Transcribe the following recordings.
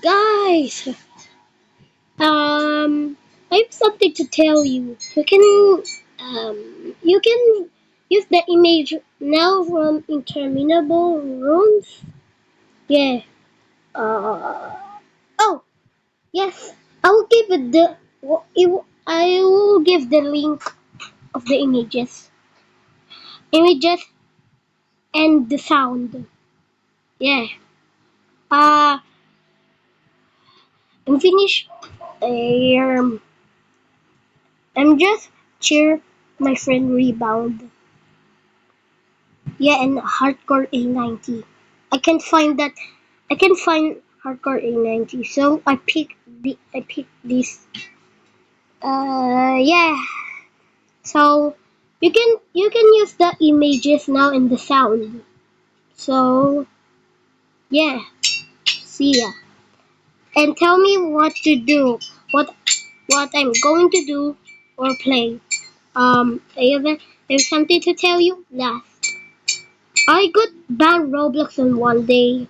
Guys, I have something to tell you. You can use the image now from Interminable rooms. Yeah. Uh, oh, yes. I will give it the. I will give the link of the images and the sound. Yeah. Uh, I'm finished. Um, I'm just cheer my friend rebound. Yeah, and hardcore A90. I can find that. I can find hardcore A90. So I picked this. Yeah. So you can use the images now and the sound. So yeah. See ya. And tell me what to do. What I'm going to do or play. There's something to tell you last. I got banned Roblox on one day.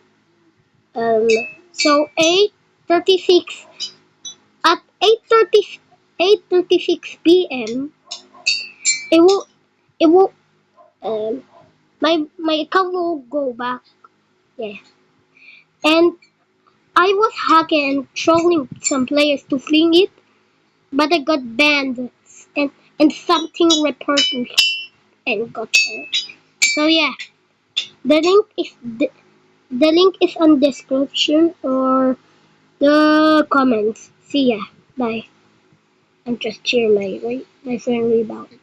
Um, so 8:36 at 8:36 p.m. It will it will my account will go back. Yeah, and I was hacking and trolling some players to fling it, but I got banned and something reported and got hurt. So yeah, the link is the link is on description or the comments. See ya. Bye. I'm just cheering my friend rebound.